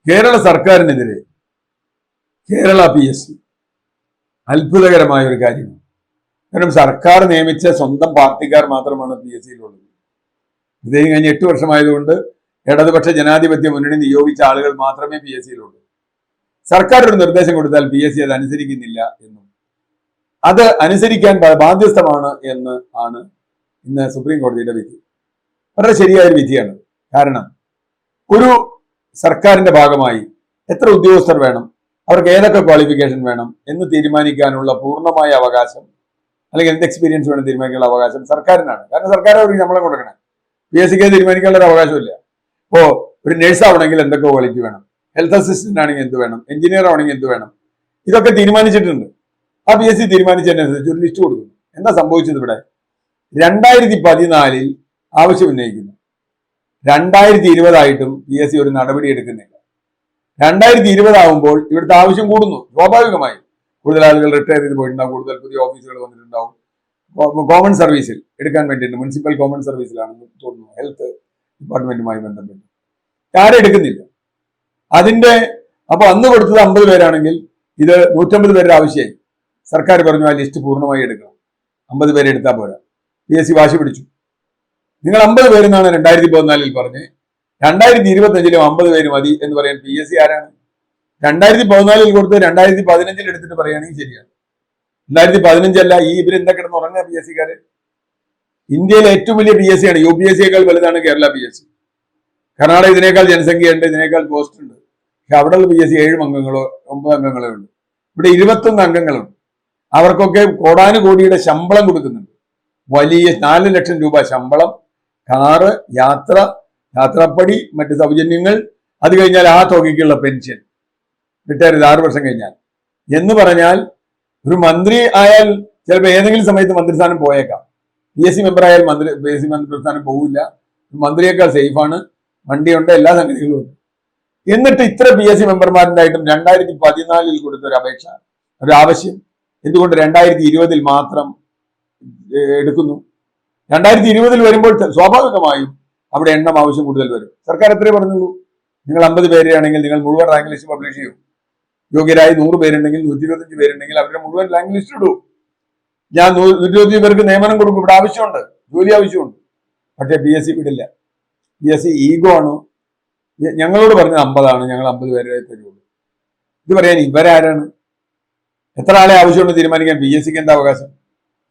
കേരള സർക്കാരിനെതിരെ കേരള PSC അത്ഭുതകരമായ ഒരു കാര്യമാണ്. കാരണം സർക്കാർ നിയമിച്ച സ്വന്തം പാർട്ടിക്കാർ മാത്രമാണ് PSCയിലുള്ളത്. ഇദ്ദേഹം കഴിഞ്ഞ 8 വർഷമായതുകൊണ്ട് ഇടതുപക്ഷ ജനാധിപത്യ മുന്നണി നിയോഗിച്ച ആളുകൾ മാത്രമേ PSCയിലുള്ളൂ. സർക്കാർ ഒരു നിർദ്ദേശം കൊടുത്താൽ PSC അത് അനുസരിക്കുന്നില്ല എന്നും അത് അനുസരിക്കാൻ ബാധ്യസ്ഥമാണ് എന്ന് ആണ് ഇന്ന് സുപ്രീം കോടതിയുടെ വിധി. വളരെ ശരിയായ ഒരു വിധിയാണ്. കാരണം ഒരു സർക്കാരിന്റെ ഭാഗമായി എത്ര ഉദ്യോഗസ്ഥർ വേണം, അവർക്ക് ഏതൊക്കെ ക്വാളിഫിക്കേഷൻ വേണം എന്ന് തീരുമാനിക്കാനുള്ള പൂർണ്ണമായ അവകാശം, അല്ലെങ്കിൽ എന്ത് എക്സ്പീരിയൻസ് വേണം തീരുമാനിക്കാനുള്ള അവകാശം സർക്കാരിനാണ്. കാരണം സർക്കാർ അവർക്ക് ശമ്പളം കൊടുക്കണം. PSCക്ക് തീരുമാനിക്കാനുള്ള ഒരു അവകാശമില്ല. ഇപ്പോ ഒരു നഴ്സ് ആവണമെങ്കിൽ എന്തൊക്കെ ക്വാളിറ്റി വേണം, ഹെൽത്ത് അസിസ്റ്റന്റ് ആണെങ്കിൽ എന്ത് വേണം, എഞ്ചിനീയർ ആവണമെങ്കിൽ എന്ത് വേണം, ഇതൊക്കെ തീരുമാനിച്ചിട്ടുണ്ട്. ആ PSC തീരുമാനിച്ചതിനനുസരിച്ച് ഒരു ലിസ്റ്റ് കൊടുക്കുന്നു. എന്താ സംഭവിച്ചത്? ഇവിടെ 2014 ആവശ്യം ഉന്നയിക്കുന്നു. 2020 ആയിട്ടും PSC ഒരു നടപടി എടുക്കുന്നില്ല. 2020 ആകുമ്പോൾ ഇവിടുത്തെ ആവശ്യം കൂടുന്നു. സ്വാഭാവികമായി കൂടുതൽ ആളുകൾ റിട്ടയർ ചെയ്ത് പോയിട്ടുണ്ടാവും, കൂടുതൽ പുതിയ ഓഫീസുകൾ വന്നിട്ടുണ്ടാവും. കോമൺ സർവീസിൽ എടുക്കാൻ വേണ്ടിയിട്ട് മുനിസിപ്പൽ കോമൺ സർവീസിലാണെന്ന് തോന്നുന്നു, ഹെൽത്ത് ഡിപ്പാർട്ട്മെന്റുമായി ബന്ധപ്പെട്ട് ആരും എടുക്കുന്നില്ല. അപ്പൊ അന്ന് കൊടുത്തത് 50 പേരാണെങ്കിൽ ഇത് 150 പേരുടെ ആവശ്യമായി. സർക്കാർ പറഞ്ഞു ആ ലിസ്റ്റ് പൂർണ്ണമായി എടുക്കണം, 50 പേരെ എടുത്താൽ പോരാ. PSC വാശി പിടിച്ചു. നിങ്ങൾ 50 പേരെന്നാണ് 2014 പറഞ്ഞ്, 2025 50 പേര് മതി എന്ന് പറയാൻ PSC ആരാണ്? 2014 കൊടുത്ത് 2015 എടുത്തിട്ട് പറയുകയാണെങ്കിൽ ശരിയാണ്. 2015 അല്ല, ഇവരെന്താ കിടന്ന് ഉറങ്ങുക PSCക്കാര്? ഇന്ത്യയിലെ ഏറ്റവും വലിയ PSC ആണ്. UPSCയേക്കാൾ വലുതാണ് കേരള PSC. കർണാടക ഇതിനേക്കാൾ ജനസംഖ്യയുണ്ട്, ഇതിനേക്കാൾ പോസ്റ്റ് ഉണ്ട്. പക്ഷെ അവിടെയുള്ള PSC 7 അംഗങ്ങളോ 9 അംഗങ്ങളോ ഉണ്ട്. ഇവിടെ 21 അംഗങ്ങളുണ്ട്. അവർക്കൊക്കെ കോടാനുകോടിയുടെ ശമ്പളം കൊടുക്കുന്നുണ്ട്. വലിയ 4 ലക്ഷം രൂപ ശമ്പളം, കാറ്, യാത്രാപ്പടി, മറ്റ് സൗജന്യങ്ങൾ, അത് കഴിഞ്ഞാൽ ആ തുകയ്ക്കുള്ള പെൻഷൻ, റിട്ടയർ ചെയ്ത് 6 വർഷം കഴിഞ്ഞാൽ. എന്ന് പറഞ്ഞാൽ ഒരു മന്ത്രി ആയാൽ ചിലപ്പോൾ ഏതെങ്കിലും സമയത്ത് മന്ത്രിസ്ഥാനം പോയേക്കാം. PSC മെമ്പർ ആയാൽ PSC മന്ത്രിസ്ഥാനം പോകില്ല. മന്ത്രിയേക്കാൾ സേഫാണ്, വണ്ടിയുണ്ട്, എല്ലാ സംഗതികളും ഉണ്ട്. എന്നിട്ട് ഇത്ര PSC മെമ്പർമാരുണ്ടായിട്ടും 2014 കൊടുത്ത ഒരു അപേക്ഷ, ഒരു ആവശ്യം എന്തുകൊണ്ട് 2020 മാത്രം എടുക്കുന്നു? 2020 വരുമ്പോൾ സ്വാഭാവികമായും അവിടെ എണ്ണം ആവശ്യം കൂടുതൽ വരും. സർക്കാർ എത്രയേ പറഞ്ഞുള്ളൂ? നിങ്ങൾ 50 പേരെയാണെങ്കിൽ നിങ്ങൾ മുഴുവൻ റാങ്ക് ലിസ്റ്റ് പബ്ലിഷ് ചെയ്യും. യോഗ്യരായി 100 പേരുണ്ടെങ്കിൽ 125 പേരുണ്ടെങ്കിൽ അവരുടെ മുഴുവൻ റാങ്ക് ലിസ്റ്റ് ഇടൂ. ഞാൻ 125 പേർക്ക് നിയമനം കൊടുക്കും. ഇവിടെ ആവശ്യമുണ്ട്, ജോലി ആവശ്യമുണ്ട്. പക്ഷേ PSC വിടില്ല. PSC ഈഗോ ആണ്. ഞങ്ങളോട് പറഞ്ഞത് 50 ആണ്, ഞങ്ങൾ 50 പേരെ തരുള്ളൂ. ഇത് പറയാൻ ഇവരാരാണ്? എത്ര ആളെ ആവശ്യമുണ്ട് തീരുമാനിക്കാൻ PSCക്ക് എന്താ അവകാശം?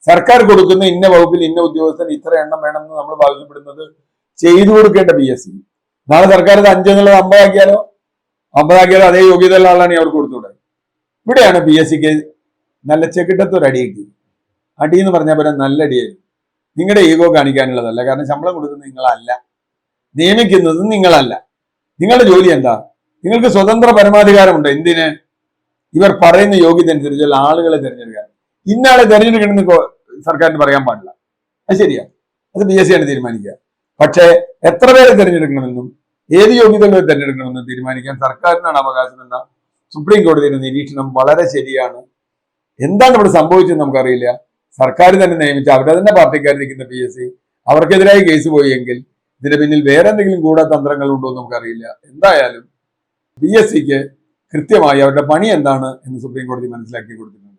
സർക്കാർ കൊടുക്കുന്ന ഇന്ന വകുപ്പിൽ ഇന്ന ഉദ്യോഗസ്ഥൻ ഇത്ര എണ്ണം വേണമെന്ന് നമ്മൾ ആവശ്യപ്പെടുന്നത് ചെയ്തു കൊടുക്കേണ്ട PSC. നാളെ സർക്കാർ ഇത് 5 എന്നുള്ളത് 50 ആക്കിയാലോ അതേ യോഗ്യതയുള്ള ആളാണ് അവർക്ക് കൊടുത്തുകൂടെ? ഇവിടെയാണ് PSCക്ക് നല്ല ചെക്കിട്ടത്തൊരു അടി കിട്ടി. അടി എന്ന് പറഞ്ഞാൽ പോലെ നല്ല അടിയായിരുന്നു. നിങ്ങളുടെ ഈഗോ കാണിക്കാനുള്ളതല്ല. കാരണം ശമ്പളം കൊടുക്കുന്നത് നിങ്ങളല്ല, നിയമിക്കുന്നത് നിങ്ങളല്ല. നിങ്ങളുടെ ജോലി എന്താ? നിങ്ങൾക്ക് സ്വതന്ത്ര പരമാധികാരമുണ്ട്. എന്തിന്? ഇവർ പറയുന്ന യോഗ്യത അനുസരിച്ചുള്ള ആളുകളെ തിരഞ്ഞെടുക്കാൻ. ഇന്നാളെ തിരഞ്ഞെടുക്കണമെന്ന് സർക്കാരിന് പറയാൻ പാടില്ല. അത് ശരിയാണ്, അത് PSC ആണ് തീരുമാനിക്കുക. പക്ഷേ എത്ര പേരെ തിരഞ്ഞെടുക്കണമെന്നും ഏത് യോഗ്യതകളെ തിരഞ്ഞെടുക്കണമെന്നും തീരുമാനിക്കാൻ സർക്കാരിനാണ് അവകാശം എന്ന സുപ്രീം കോടതിയുടെ നിരീക്ഷണം വളരെ ശരിയാണ്. എന്താണ് ഇവിടെ സംഭവിച്ചതെന്ന് നമുക്കറിയില്ല. സർക്കാർ തന്നെ നിയമിച്ച അവരുടെ തന്നെ പാർട്ടിക്കാർ നിൽക്കുന്ന PSC അവർക്കെതിരായി കേസ് പോയെങ്കിൽ ഇതിന്റെ പിന്നിൽ വേറെ എന്തെങ്കിലും ഗൂഢതന്ത്രങ്ങൾ ഉണ്ടോ എന്ന് നമുക്കറിയില്ല. എന്തായാലും PSCക്ക് കൃത്യമായി അവരുടെ പണി എന്താണ് എന്ന് സുപ്രീം കോടതി മനസ്സിലാക്കി കൊടുത്തിട്ടുണ്ട്.